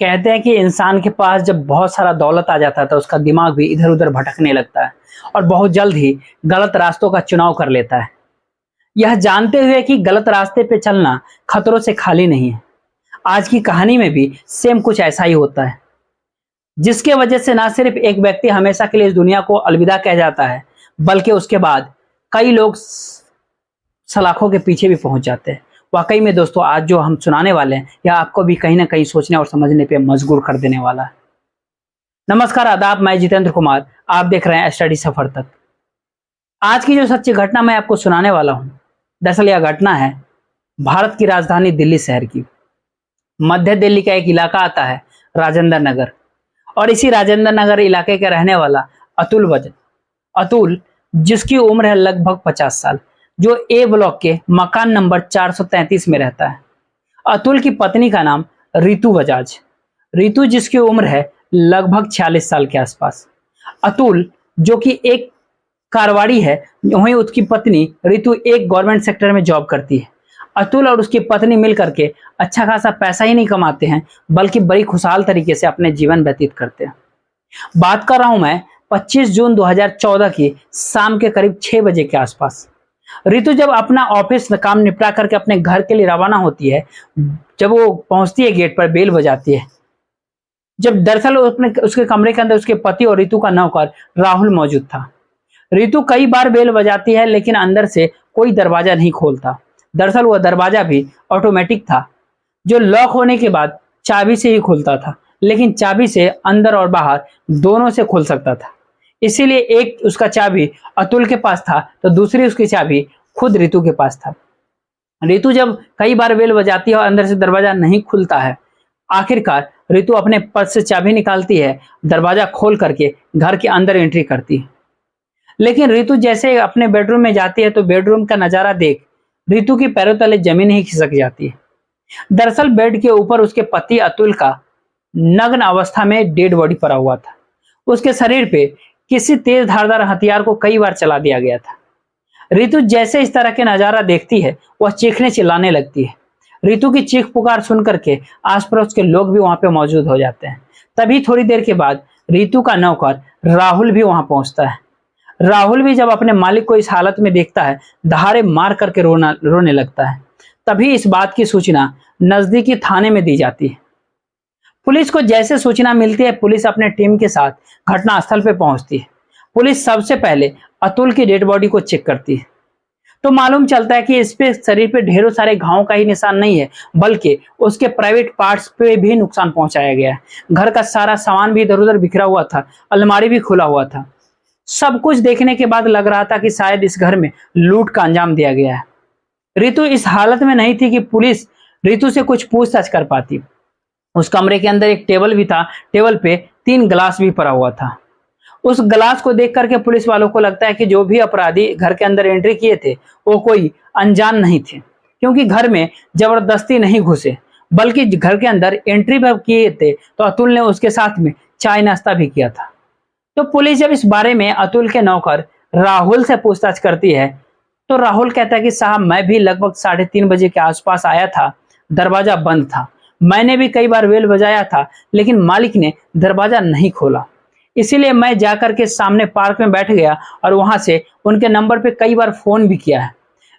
कहते हैं कि इंसान के पास जब बहुत सारा दौलत आ जाता है तो उसका दिमाग भी इधर-उधर भटकने लगता है और बहुत जल्द ही गलत रास्तों का चुनाव कर लेता है। यह जानते हुए कि गलत रास्ते पे चलना खतरों से खाली नहीं है। आज की कहानी में भी सेम कुछ ऐसा ही होता है, जिसके वजह से ना सिर्फ एक व्यक्ति हमेशा के लिए इस दुनिया को अलविदा कह जाता है, बल्कि उसके बाद कई लोग सलाखों के पीछे भी पहुंच जाते हैं। वाकई में दोस्तों, आज जो हम सुनाने वाले हैं यह आपको भी कहीं ना कहीं सोचने और समझने पे मजबूर कर देने वाला है। नमस्कार, आदाब, मैं जितेंद्र कुमार। आप देख रहे हैं स्टडी सफर तक। आज की जो सच्ची घटना मैं आपको सुनाने वाला हूं, दरअसल यह घटना है भारत की राजधानी दिल्ली शहर की। मध्य दिल्ली का एक इलाका आता है राजेंद्र नगर, और इसी राजेंद्र नगर इलाके का रहने वाला अतुल, जिसकी उम्र है लगभग 50 साल, जो ए ब्लॉक के मकान नंबर 433 में रहता है। अतुल की पत्नी का नाम रितु बजाज, रितु जिसकी उम्र है लगभग 46 साल के आसपास। अतुल जो कि एक कारवाड़ी है, वहीं उसकी पत्नी रितु एक गवर्नमेंट सेक्टर में जॉब करती है। अतुल और उसकी पत्नी मिलकर के अच्छा खासा पैसा ही नहीं कमाते हैं, बल्कि बड़ी खुशहाल तरीके से अपने जीवन व्यतीत करते हैं। बात कर रहा हूं मैं 25 जून 2014 की शाम के करीब 6 बजे के आसपास। रितु जब अपना ऑफिस में काम निपटा करके अपने घर के लिए रवाना होती है, जब वो पहुंचती है गेट पर बेल बजाती है। जब दरअसल उसके कमरे के अंदर उसके पति और रितु का नौकर राहुल मौजूद था। रितु कई बार बेल बजाती है, लेकिन अंदर से कोई दरवाजा नहीं खोलता। दरअसल वह दरवाजा भी ऑटोमेटिक था, जो लॉक होने के बाद चाबी से ही खुलता था, लेकिन चाबी से अंदर और बाहर दोनों से खुल सकता था। इसीलिए एक उसका चाबी अतुल के पास था, तो दूसरी उसकी चाबी खुद रितु के पास था। रितु जब कई बार बेल बजाती है और अंदर से दरवाजा नहीं खुलता है, आखिरकार रितु अपने पर्स से चाबी निकालती है, दरवाजा खोल करके घर के अंदर एंट्री करती है। लेकिन रितु जैसे अपने बेडरूम में जाती है तो बेडरूम का नजारा देख रितु की पैरों तले जमीन ही खिसक जाती है। दरअसल बेड के ऊपर उसके पति अतुल का नग्न अवस्था में डेड बॉडी पड़ा हुआ था। उसके शरीर पे किसी तेज धारदार हथियार को कई बार चला दिया गया था। रितु जैसे इस तरह के नजारा देखती है, वह चीखने चिल्लाने लगती है। रितु की चीख पुकार सुन करके आस पड़ोस के लोग भी वहां पे मौजूद हो जाते हैं। तभी थोड़ी देर के बाद रितु का नौकर राहुल भी वहां पहुंचता है। राहुल भी जब अपने मालिक को इस हालत में देखता है, दहाड़े मार करके रोने लगता है। तभी इस बात की सूचना नजदीकी थाने में दी जाती है। पुलिस को जैसे सूचना मिलती है, पुलिस अपने टीम के साथ घटनास्थल पे पहुंचती है। पुलिस सबसे पहले अतुल की डेड बॉडी को चेक करती है, तो मालूम चलता है कि इस पे शरीर पे ढेरों सारे घावों का ही निशान नहीं है, बल्कि उसके प्राइवेट पार्ट्स पे भी नुकसान पहुंचाया गया है। घर का सारा सामान भी इधर उधर बिखरा हुआ था, अलमारी भी खुला हुआ था। सब कुछ देखने के बाद लग रहा था कि शायद इस घर में लूट का अंजाम दिया गया है। रितु इस हालत में नहीं थी कि पुलिस रितु से कुछ पूछताछ कर पाती। उस कमरे के अंदर एक टेबल भी था, टेबल पे 3 गिलास भी पड़ा हुआ था। उस गिलास को देख करके पुलिस वालों को लगता है कि जो भी अपराधी घर के अंदर एंट्री किए थे वो कोई अनजान नहीं थे, क्योंकि घर में जबरदस्ती नहीं घुसे, बल्कि घर के अंदर एंट्री भी किए थे तो अतुल ने उसके साथ में चाय नाश्ता भी किया था। तो पुलिस जब इस बारे में अतुल के नौकर राहुल से पूछताछ करती है, तो राहुल कहता है कि साहब, मैं भी लगभग 3:30 बजे के आसपास आया था, दरवाजा बंद था। मैंने भी कई बार बेल बजाया था, लेकिन मालिक ने दरवाजा नहीं खोला। इसीलिए मैं जाकर के सामने पार्क में बैठ गया और वहां से उनके नंबर पे कई बार फोन भी किया है।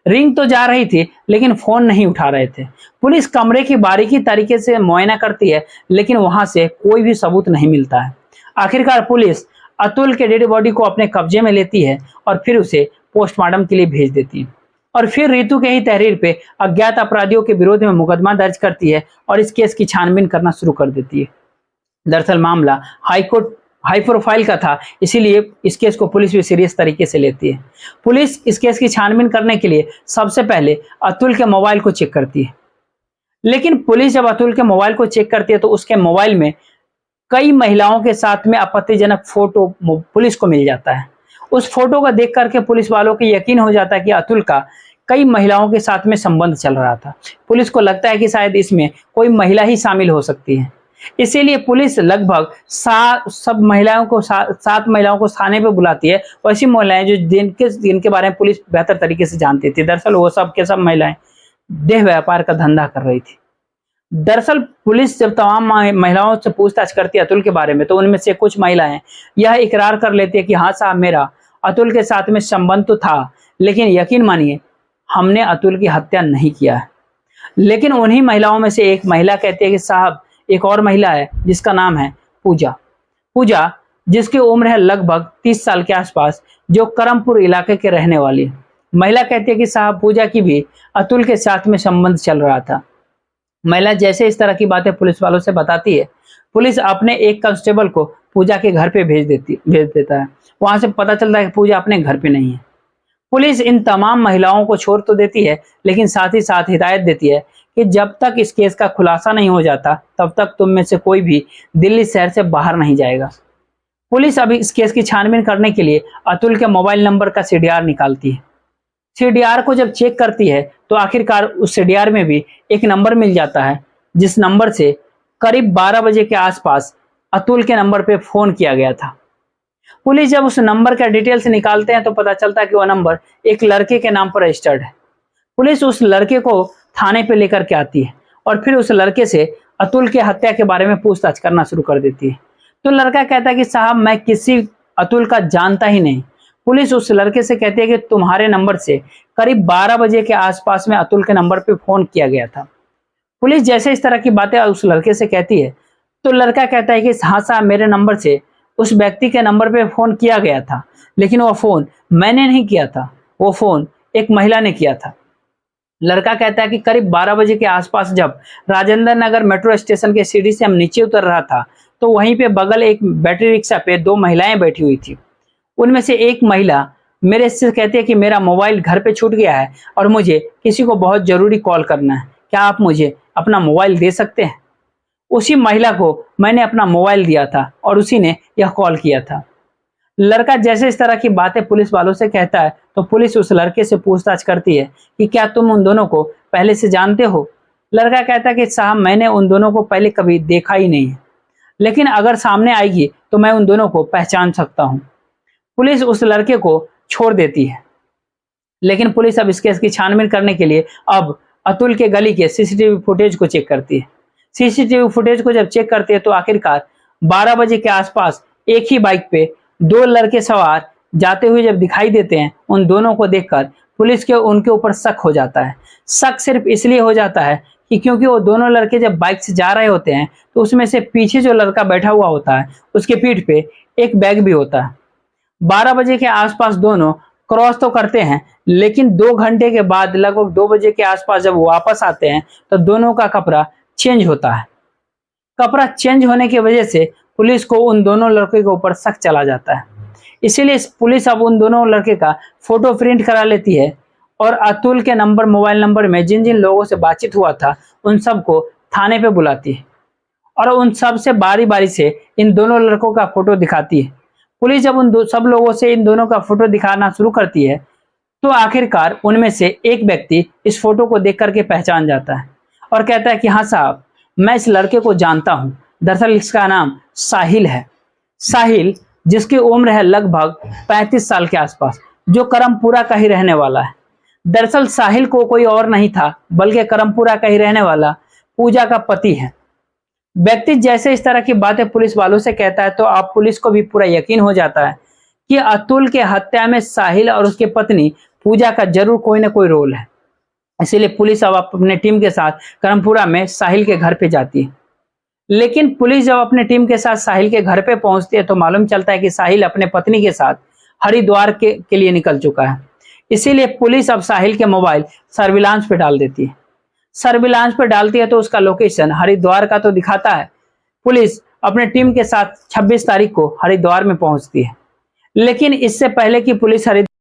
रिंग तो जा रही थी, लेकिन फोन नहीं उठा रहे थे। पुलिस कमरे की बारीकी तरीके से मुआयना करती है, लेकिन वहां से कोई भी सबूत नहीं मिलता है। आखिरकार पुलिस अतुल के डेड बॉडी को अपने कब्जे में लेती है और फिर उसे पोस्टमार्टम के लिए भेज देती है, और फिर रितु के ही तहरीर पे अज्ञात अपराधियों के विरोध में मुकदमा दर्ज करती है और इस केस की छानबीन करना शुरू कर देती है। दरअसल मामला हाई प्रोफाइल का था, इसीलिए इस केस को पुलिस भी सीरियस तरीके से लेती है। पुलिस इस केस की छानबीन करने के लिए सबसे पहले अतुल के मोबाइल को चेक करती है। लेकिन पुलिस जब अतुल के मोबाइल को चेक करती है तो उसके मोबाइल में कई महिलाओं के साथ में आपत्तिजनक फोटो पुलिस को मिल जाता है। उस फोटो को देख करके पुलिस वालों को यकीन हो जाता है कि अतुल का कई महिलाओं के साथ में संबंध चल रहा था। पुलिस को लगता है कि शायद इसमें कोई महिला ही शामिल हो सकती है। इसीलिए पुलिस लगभग 7 महिलाओं को थाने पे बुलाती है। वैसी महिलाएं जो जिनके बारे में पुलिस बेहतर तरीके से जानती थी। दरअसल वो सब के सब महिलाएं देह व्यापार का धंधा कर रही थी। दरअसल पुलिस जब तमाम महिलाओं से पूछताछ करती है अतुल के बारे में, तो उनमें से कुछ महिलाएं यह इकरार कर लेती है कि हाँ साहब, मेरा अतुल के साथ में संबंध तो था, लेकिन यकीन मानिए हमने अतुल की हत्या नहीं किया है। लेकिन उन्हीं महिलाओं में से एक महिला कहती है कि साहब, एक और महिला है जिसका नाम है पूजा। पूजा, जिसकी उम्र है लगभग 30 साल के आसपास, जो करमपुर इलाके के रहने वाली है। महिला कहती है कि साहब, पूजा की भी अतुल के साथ में संबंध चल रहा था। महिला जैसे इस तरह की बातें पुलिस वालों से बताती है, पुलिस अपने एक कांस्टेबल को पूजा के घर पे भेज देता है। वहां से पता चलता है कि पूजा अपने घर पे नहीं है। पुलिस इन तमाम महिलाओं को छोड़ तो देती है, लेकिन साथ ही साथ हिदायत देती है कि जब तक इस केस का खुलासा नहीं हो जाता, तब तक तुम में से कोई भी दिल्ली शहर से बाहर नहीं जाएगा। पुलिस अभी इस केस की छानबीन करने के लिए अतुल के मोबाइल नंबर का सीडीआर निकालती है। सीडीआर को जब चेक करती है तो आखिरकार उस सीडीआर में भी एक नंबर मिल जाता है, जिस नंबर से करीब 12 बजे के आसपास अतुल के नंबर पे फोन किया गया था। पुलिस जब उस नंबर का डिटेल्स निकालते हैं तो पता चलता है कि वह नंबर एक लड़के के नाम पर रजिस्टर्ड है। पुलिस उस लड़के को थाने पे लेकर के आती है और फिर उस लड़के से अतुल की हत्या के बारे में पूछताछ करना शुरू कर देती है। तो लड़का कहता है कि साहब, मैं किसी अतुल का जानता ही नहीं। पुलिस उस लड़के से कहती है कि तुम्हारे नंबर से करीब 12 बजे के आसपास में अतुल के नंबर पे फोन किया गया था। पुलिस जैसे इस तरह की बातें उस लड़के से कहती है, तो लड़का कहता है कि हाँ साहब, मेरे नंबर से उस व्यक्ति के नंबर पे फोन किया गया था, लेकिन वो फोन मैंने नहीं किया था, वो फोन एक महिला ने किया था। लड़का कहता है कि करीब 12 बजे के आसपास जब राजेंद्र नगर मेट्रो स्टेशन के सीढ़ी से हम नीचे उतर रहा था, तो वहीं पे बगल एक बैटरी रिक्शा पे 2 महिलाएं बैठी हुई थी। उनमें से एक महिला मेरे से कहती है कि मेरा मोबाइल घर पे छूट गया है और मुझे किसी को बहुत जरूरी कॉल करना है, क्या आप मुझे अपना मोबाइल दे सकते हैं? उसी महिला को मैंने अपना मोबाइल दिया था और उसी ने यह कॉल किया था। लड़का जैसे इस तरह की बातें पुलिस वालों से कहता है, तो पुलिस उस लड़के से पूछताछ करती है कि क्या तुम उन दोनों को पहले से जानते हो? लड़का कहता है कि साहब, मैंने उन दोनों को पहले कभी देखा ही नहीं है, लेकिन अगर सामने आएगी तो मैं उन दोनों को पहचान सकता हूँ। पुलिस उस लड़के को छोड़ देती है, लेकिन पुलिस अब इस केस की छानबीन करने के लिए अब अतुल के गली के सीसीटीवी फुटेज को चेक करती है। सीसीटीवी फुटेज को जब चेक करती है तो आखिरकार 12 बजे के आसपास एक ही बाइक पे 2 लड़के सवार जाते हुए जब दिखाई देते हैं। उन दोनों को देखकर पुलिस के उनके ऊपर शक हो जाता है। शक सिर्फ इसलिए हो जाता है कि क्योंकि वो दोनों लड़के जब बाइक से जा रहे होते हैं, तो उसमें से पीछे जो लड़का बैठा हुआ होता है, उसके पीठ पे एक बैग भी होता है। 12 बजे के आसपास दोनों क्रॉस तो करते हैं, लेकिन 2 घंटे के बाद लगभग 2 बजे के आसपास जब वापस आते हैं, तो दोनों का कपड़ा चेंज होता है। कपड़ा चेंज होने की वजह से पुलिस को उन दोनों लड़के के ऊपर शक चला जाता है। इसीलिए पुलिस अब उन दोनों लड़के का फोटो प्रिंट करा लेती है और अतुल के मोबाइल नंबर में जिन जिन लोगों से बातचीत हुआ था, उन सबको थाने पे बुलाती है और उन सब से बारी बारी से इन दोनों लड़कों का फोटो दिखाती है। पुलिस जब सब लोगों से इन दोनों का फोटो दिखाना शुरू करती है, तो आखिरकार उनमें से एक व्यक्ति इस फोटो को देख करके पहचान जाता है और कहता है कि हाँ साहब, मैं इस लड़के को जानता हूं। दरअसल इसका नाम साहिल है। साहिल, जिसकी उम्र है लगभग 35 साल के आसपास, जो करमपुरा का ही रहने वाला है। दरअसल साहिल को कोई और नहीं था, बल्कि करमपुरा का ही रहने वाला पूजा का पति है। व्यक्ति जैसे इस तरह की बातें पुलिस वालों से कहता है, तो आप पुलिस को भी पूरा यकीन हो जाता है कि अतुल के हत्या में साहिल और उसकी पत्नी पूजा का जरूर कोई ना कोई रोल है। इसीलिए पुलिस अब अपने टीम के साथ करमपुरा में साहिल के घर पे जाती है। लेकिन पुलिस जब अपने टीम के साथ साहिल के घर पे पहुंचती है, तो मालूम चलता है कि साहिल अपने पत्नी के साथ हरिद्वार के लिए निकल चुका है। इसीलिए पुलिस अब साहिल के मोबाइल सर्विलांस पे डाल देती है। सर्विलांस पे डालती है तो उसका लोकेशन हरिद्वार का तो दिखाता है। पुलिस अपने टीम के साथ 26 तारीख को हरिद्वार में पहुंचती है, लेकिन इससे पहले कि पुलिस हरिद्वार